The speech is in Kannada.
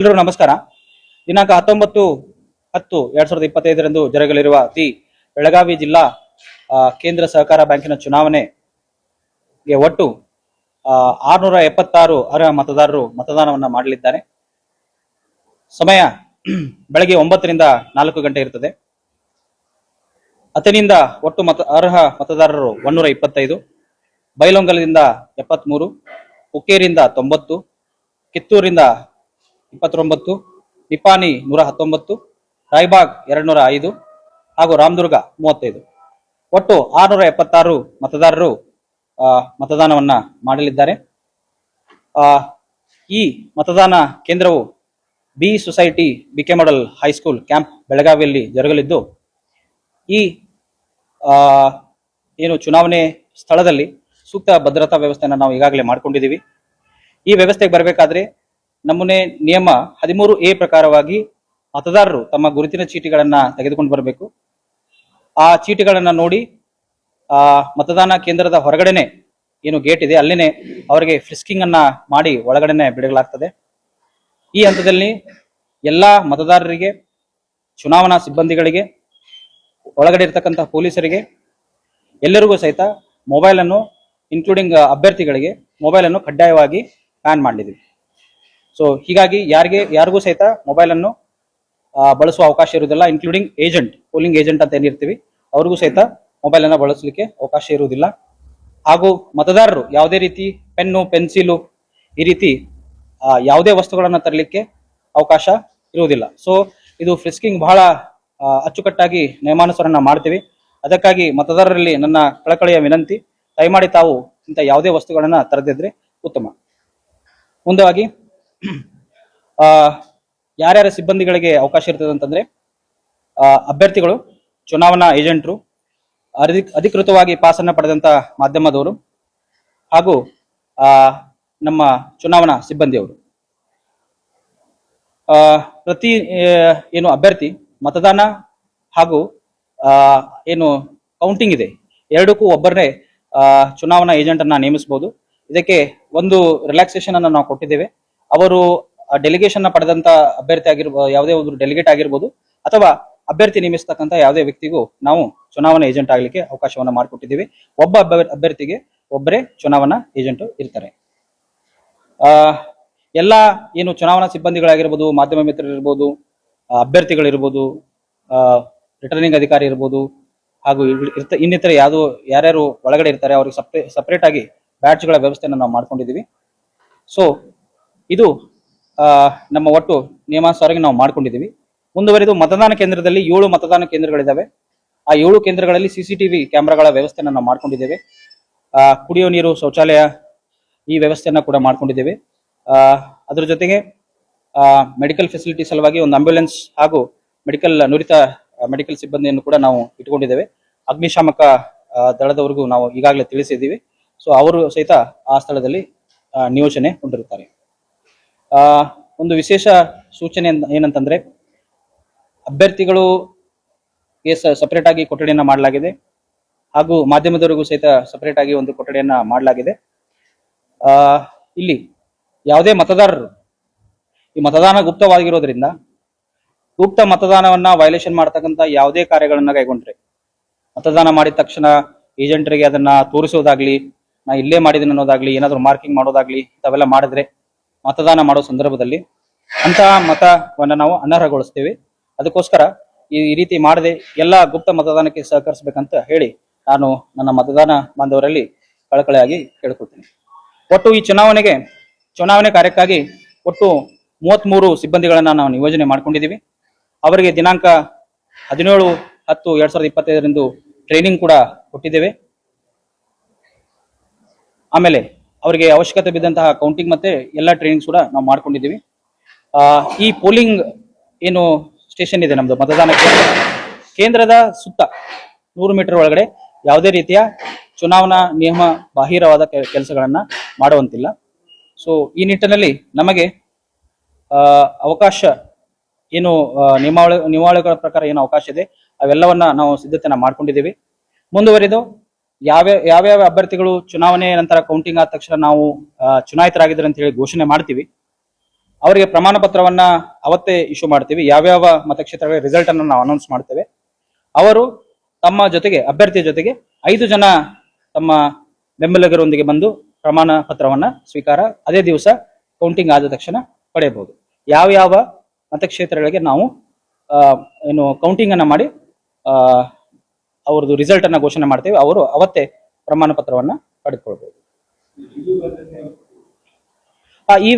ಎಲ್ಲರೂ ನಮಸ್ಕಾರ. ದಿನಾಂಕ 19/10/2025 ಜರುಗಲಿರುವ ಬೆಳಗಾವಿ ಜಿಲ್ಲಾ ಕೇಂದ್ರ ಸಹಕಾರ ಬ್ಯಾಂಕಿನ ಚುನಾವಣೆಗೆ ಒಟ್ಟು 676 ಅರ್ಹ ಮತದಾರರು ಮತದಾನವನ್ನು ಮಾಡಲಿದ್ದಾರೆ. ಸಮಯ ಬೆಳಗ್ಗೆ 9 ರಿಂದ 4 ಗಂಟೆ ಇರುತ್ತದೆ. ಅತನಿಂದ ಒಟ್ಟು ಅರ್ಹ ಮತದಾರರು 125, ಬೈಲೊಂಗಲದಿಂದ 73, ಹುಕ್ಕೇರಿಯಿಂದ 90, ಕಿತ್ತೂರಿಂದ 29, ನಿಪಾನಿ 119, ರಾಯಬಾಗ್ 205 ಹಾಗೂ ರಾಮದುರ್ಗ 35. ಒಟ್ಟು 676 ಮತದಾರರು ಮತದಾನವನ್ನ ಮಾಡಲಿದ್ದಾರೆ. ಈ ಮತದಾನ ಕೇಂದ್ರವು B society BK model high school camp ಬೆಳಗಾವಿಯಲ್ಲಿ ಜರುಗಲಿದ್ದು, ಈ ಏನು ಚುನಾವಣೆ ಸ್ಥಳದಲ್ಲಿ ಸೂಕ್ತ ಭದ್ರತಾ ವ್ಯವಸ್ಥೆಯನ್ನು ನಾವು ಈಗಾಗಲೇ ಮಾಡ್ಕೊಂಡಿದ್ದೀವಿ. ಈ ವ್ಯವಸ್ಥೆಗೆ ಬರಬೇಕಾದ್ರೆ ನಮೂನೆ ನಿಯಮ 13A ಪ್ರಕಾರವಾಗಿ ಮತದಾರರು ತಮ್ಮ ಗುರುತಿನ ಚೀಟಿಗಳನ್ನ ತೆಗೆದುಕೊಂಡು ಬರಬೇಕು. ಆ ಚೀಟಿಗಳನ್ನ ನೋಡಿ ಮತದಾನ ಕೇಂದ್ರದ ಹೊರಗಡೆನೆ ಏನು ಗೇಟ್ ಇದೆ ಅಲ್ಲೇನೆ ಅವರಿಗೆ ಫ್ರಿಸ್ಕಿಂಗ್ ಅನ್ನ ಮಾಡಿ ಒಳಗಡೆನೆ ಬಿಡಲಾಗ್ತದೆ. ಈ ಹಂತದಲ್ಲಿ ಎಲ್ಲಾ ಮತದಾರರಿಗೆ, ಚುನಾವಣಾ ಸಿಬ್ಬಂದಿಗಳಿಗೆ, ಒಳಗಡೆ ಇರ್ತಕ್ಕಂಥ ಪೊಲೀಸರಿಗೆ ಎಲ್ಲರಿಗೂ ಸಹಿತ ಮೊಬೈಲ್ ಅನ್ನು, ಇನ್ಕ್ಲೂಡಿಂಗ್ ಅಭ್ಯರ್ಥಿಗಳಿಗೆ ಮೊಬೈಲ್ ಅನ್ನು ಕಡ್ಡಾಯವಾಗಿ ಬ್ಯಾನ್ ಮಾಡಿದ್ದೀವಿ. ಸೊ ಹೀಗಾಗಿ ಯಾರಿಗೂ ಸಹಿತ ಮೊಬೈಲ್ ಅನ್ನು ಬಳಸುವ ಅವಕಾಶ ಇರುವುದಿಲ್ಲ. ಇನ್ಕ್ಲೂಡಿಂಗ್ ಏಜೆಂಟ್, ಪೋಲಿಂಗ್ ಏಜೆಂಟ್ ಅಂತ ಏನಿರ್ತೀವಿ ಅವ್ರಿಗೂ ಸಹಿತ ಮೊಬೈಲ್ ಅನ್ನು ಬಳಸಲಿಕ್ಕೆ ಅವಕಾಶ ಇರುವುದಿಲ್ಲ. ಹಾಗೂ ಮತದಾರರು ಯಾವುದೇ ರೀತಿ ಪೆನ್ನು, ಪೆನ್ಸಿಲು ಈ ರೀತಿ ಯಾವುದೇ ವಸ್ತುಗಳನ್ನು ತರಲಿಕ್ಕೆ ಅವಕಾಶ ಇರುವುದಿಲ್ಲ. ಸೊ ಇದು ಫ್ರಿಸ್ಕಿಂಗ್ ಬಹಳ ಅಚ್ಚುಕಟ್ಟಾಗಿ ನಿಯಮಾನುಸಾರ ಮಾಡ್ತೀವಿ. ಅದಕ್ಕಾಗಿ ಮತದಾರರಲ್ಲಿ ನನ್ನ ಕಳಕಳಿಯ ವಿನಂತಿ, ದಯಮಾಡಿ ತಾವು ಇಂಥ ಯಾವುದೇ ವಸ್ತುಗಳನ್ನ ತರದಿದ್ರೆ ಉತ್ತಮ. ಮುಂದವಾಗಿ ಯಾರ್ಯಾರ ಸಿಬ್ಬಂದಿಗಳಿಗೆ ಅವಕಾಶ ಇರ್ತದೆ ಅಂತಂದ್ರೆ, ಅಭ್ಯರ್ಥಿಗಳು, ಚುನಾವಣಾ ಏಜೆಂಟರು, ಅಧಿಕೃತವಾಗಿ ಪಾಸನ್ನ ಪಡೆದಂತ ಮಾಧ್ಯಮದವರು ಹಾಗೂ ನಮ್ಮ ಚುನಾವಣಾ ಸಿಬ್ಬಂದಿಯವರು. ಪ್ರತಿ ಏನು ಅಭ್ಯರ್ಥಿ ಮತದಾನ ಹಾಗೂ ಏನು ಕೌಂಟಿಂಗ್ ಇದೆ ಎರಡಕ್ಕೂ ಒಬ್ಬರನ್ನೇ ಚುನಾವಣಾ ಏಜೆಂಟ್ ಅನ್ನ ನೇಮಿಸಬಹುದು. ಇದಕ್ಕೆ ಒಂದು ರಿಲ್ಯಾಕ್ಸೇಷನ್ ಅನ್ನು ನಾವು ಕೊಟ್ಟಿದ್ದೇವೆ. ಅವರು ಡೆಲಿಗೇಷನ್ ಪಡೆದಂತ ಅಭ್ಯರ್ಥಿ ಆಗಿರ್ಬೋದು, ಯಾವುದೇ ಒಂದು ಡೆಲಿಗೇಟ್ ಆಗಿರ್ಬೋದು, ಅಥವಾ ಅಭ್ಯರ್ಥಿ ನೇಮಿಸ್ತಕ್ಕಂಥ ಯಾವುದೇ ವ್ಯಕ್ತಿಗೂ ನಾವು ಚುನಾವಣಾ ಏಜೆಂಟ್ ಆಗ್ಲಿಕ್ಕೆ ಅವಕಾಶವನ್ನ ಮಾಡಿಕೊಟ್ಟಿದ್ದೀವಿ. ಒಬ್ಬ ಅಭ್ಯರ್ಥಿಗೆ ಒಬ್ಬರೇ ಚುನಾವಣಾ ಏಜೆಂಟ್ ಇರ್ತಾರೆ. ಎಲ್ಲ ಏನು ಚುನಾವಣಾ ಸಿಬ್ಬಂದಿಗಳಾಗಿರ್ಬೋದು, ಮಾಧ್ಯಮ ಮಿತ್ರರಿರ್ಬೋದು, ಅಭ್ಯರ್ಥಿಗಳಿರ್ಬೋದು, ರಿಟರ್ನಿಂಗ್ ಅಧಿಕಾರಿ ಇರ್ಬೋದು, ಹಾಗೂ ಇನ್ನಿತರ ಯಾರ್ಯಾರು ಒಳಗಡೆ ಇರ್ತಾರೆ ಅವ್ರಿಗೆ ಸಪರೇಟ್ ಆಗಿ ಬ್ಯಾಡ್ಜ್ಗಳ ವ್ಯವಸ್ಥೆಯನ್ನು ನಾವು ಮಾಡ್ಕೊಂಡಿದ್ದೀವಿ. ಸೊ ಇದು ನಮ್ಮ ಒಟ್ಟು ನಿಯಮಾನುಸಾರವಾಗಿ ನಾವು ಮಾಡ್ಕೊಂಡಿದ್ದೀವಿ. ಮುಂದುವರೆದು ಮತದಾನ ಕೇಂದ್ರದಲ್ಲಿ 7 ಮತದಾನ ಕೇಂದ್ರಗಳಿದ್ದಾವೆ. ಆ 7 ಕೇಂದ್ರಗಳಲ್ಲಿ CCTV ಕ್ಯಾಮೆರಾಗಳ ವ್ಯವಸ್ಥೆಯನ್ನು ನಾವು ಮಾಡ್ಕೊಂಡಿದ್ದೇವೆ. ಕುಡಿಯೋ ನೀರು, ಶೌಚಾಲಯ ಈ ವ್ಯವಸ್ಥೆಯನ್ನ ಕೂಡ ಮಾಡ್ಕೊಂಡಿದ್ದೇವೆ. ಅದ್ರ ಜೊತೆಗೆ ಮೆಡಿಕಲ್ ಫೆಸಿಲಿಟಿ ಸಲುವಾಗಿ ಒಂದು ಆಂಬ್ಯುಲೆನ್ಸ್ ಹಾಗೂ ನುರಿತ ಮೆಡಿಕಲ್ ಸಿಬ್ಬಂದಿಯನ್ನು ಕೂಡ ನಾವು ಇಟ್ಕೊಂಡಿದ್ದೇವೆ. ಅಗ್ನಿಶಾಮಕ ದಳದವರೆಗೂ ನಾವು ಈಗಾಗಲೇ ತಿಳಿಸಿದ್ದೀವಿ. ಸೊ ಅವರು ಸಹಿತ ಆ ಸ್ಥಳದಲ್ಲಿ ನಿಯೋಜನೆ ಹೊಂದಿರುತ್ತಾರೆ. ಒಂದು ವಿಶೇಷ ಸೂಚನೆ ಏನಂತಂದ್ರೆ, ಅಭ್ಯರ್ಥಿಗಳು ಸಪರೇಟ್ ಆಗಿ ಕೊಠಡಿಯನ್ನ ಮಾಡಲಾಗಿದೆ ಹಾಗೂ ಮಾಧ್ಯಮದವರಿಗೂ ಸಹಿತ ಸಪರೇಟ್ ಆಗಿ ಒಂದು ಕೊಠಡಿಯನ್ನ ಮಾಡಲಾಗಿದೆ. ಇಲ್ಲಿ ಯಾವುದೇ ಮತದಾರರು, ಈ ಮತದಾನ ಗುಪ್ತವಾಗಿರೋದ್ರಿಂದ ಗುಪ್ತ ಮತದಾನವನ್ನ ವೈಲೇಷನ್ ಮಾಡತಕ್ಕಂಥ ಯಾವುದೇ ಕಾರ್ಯಗಳನ್ನ ಕೈಗೊಂಡ್ರೆ, ಮತದಾನ ಮಾಡಿದ ತಕ್ಷಣ ಏಜೆಂಟರಿಗೆ ಅದನ್ನ ತೋರಿಸೋದಾಗ್ಲಿ, ನಾ ಇಲ್ಲೇ ಮಾಡಿದ್ದೀನಿ ಅನ್ನೋದಾಗ್ಲಿ, ಏನಾದ್ರು ಮಾರ್ಕಿಂಗ್ ಮಾಡೋದಾಗ್ಲಿ ಇಂಥವೆಲ್ಲ ಮಾಡಿದ್ರೆ ಮತದಾನ ಮಾಡೋ ಸಂದರ್ಭದಲ್ಲಿ ಅಂತಹ ಮತವನ್ನ ನಾವು ಅನರ್ಹಗೊಳಿಸ್ತೇವೆ. ಅದಕ್ಕೋಸ್ಕರ ಈ ರೀತಿ ಮಾಡದೆ ಎಲ್ಲ ಗುಪ್ತ ಮತದಾನಕ್ಕೆ ಸಹಕರಿಸಬೇಕಂತ ಹೇಳಿ ನಾನು ನನ್ನ ಮತದಾನ ಬಾಂಧವರಲ್ಲಿ ಕಳಕಳಿಯಾಗಿ ಕೇಳ್ಕೊಳ್ತೀನಿ. ಒಟ್ಟು ಈ ಚುನಾವಣೆ ಕಾರ್ಯಕ್ಕಾಗಿ ಒಟ್ಟು 33 ಸಿಬ್ಬಂದಿಗಳನ್ನ ನಾವು ನಿಯೋಜನೆ ಮಾಡ್ಕೊಂಡಿದ್ದೀವಿ. ಅವರಿಗೆ ದಿನಾಂಕ 17/10/2025 ಟ್ರೈನಿಂಗ್ ಕೂಡ ಕೊಟ್ಟಿದ್ದೇವೆ. ಆಮೇಲೆ ಅವರಿಗೆ ಅವಶ್ಯಕತೆ ಬಿದ್ದಂತಹ ಕೌಂಟಿಂಗ್ ಮತ್ತೆ ಎಲ್ಲ ಟ್ರೈನಿಂಗ್ಸ್ ಕೂಡ ನಾವು ಮಾಡ್ಕೊಂಡಿದ್ದೀವಿ. ಈ ಪೋಲಿಂಗ್ ಏನು ಸ್ಟೇಷನ್ ಇದೆ ನಮ್ದು ಮತದಾನ ಕೇಂದ್ರದ ಸುತ್ತ 100 ಮೀಟರ್ ಒಳಗಡೆ ಯಾವುದೇ ರೀತಿಯ ಚುನಾವಣಾ ನಿಯಮ ಬಾಹಿರವಾದ ಕೆಲಸಗಳನ್ನ ಮಾಡುವಂತಿಲ್ಲ. ಸೊ ಈ ನಿಟ್ಟಿನಲ್ಲಿ ನಮಗೆ ಅವಕಾಶ ಏನು ನಿಯಮಾವಳಿಗಳ ಪ್ರಕಾರ ಏನು ಅವಕಾಶ ಇದೆ ಅವೆಲ್ಲವನ್ನ ನಾವು ಸಿದ್ಧತೆನ ಮಾಡ್ಕೊಂಡಿದ್ದೀವಿ. ಮುಂದುವರಿದು ಯಾವ್ಯಾವ ಅಭ್ಯರ್ಥಿಗಳು ಚುನಾವಣೆ ನಂತರ ಕೌಂಟಿಂಗ್ ಆದ ತಕ್ಷಣ ನಾವು ಚುನಾಯಿತರಾಗಿದ್ದಾರೆ ಅಂತ ಹೇಳಿ ಘೋಷಣೆ ಮಾಡ್ತೀವಿ, ಅವರಿಗೆ ಪ್ರಮಾಣ ಪತ್ರವನ್ನ ಅವತ್ತೇ ಇಶ್ಯೂ ಮಾಡ್ತೀವಿ. ಯಾವ್ಯಾವ ಮತಕ್ಷೇತ್ರಗಳ ರಿಸಲ್ಟ್ ಅನ್ನು ನಾವು ಅನೌನ್ಸ್ ಮಾಡ್ತೇವೆ. ಅವರು ತಮ್ಮ ಜೊತೆಗೆ ಅಭ್ಯರ್ಥಿಯ ಜೊತೆಗೆ 5 ಜನ ತಮ್ಮ ಬೆಂಬಲಿಗರೊಂದಿಗೆ ಬಂದು ಪ್ರಮಾಣ ಪತ್ರವನ್ನ ಸ್ವೀಕಾರ ಅದೇ ದಿವಸ ಕೌಂಟಿಂಗ್ ಆದ ತಕ್ಷಣ ಪಡೆಯಬಹುದು. ಯಾವ ಮತಕ್ಷೇತ್ರಗಳಿಗೆ ನಾವು ಏನು ಕೌಂಟಿಂಗ್ ಅನ್ನ ಮಾಡಿ ಅವ್ರದ್ದು ರಿಸಲ್ಟ್ ಅನ್ನ ಘೋಷಣೆ ಮಾಡ್ತೇವೆ, ಅವರು ಅವತ್ತೇ ಪ್ರಮಾಣ ಪತ್ರವನ್ನ ಪಡೆದುಕೊಳ್ಬಹುದು. ಈ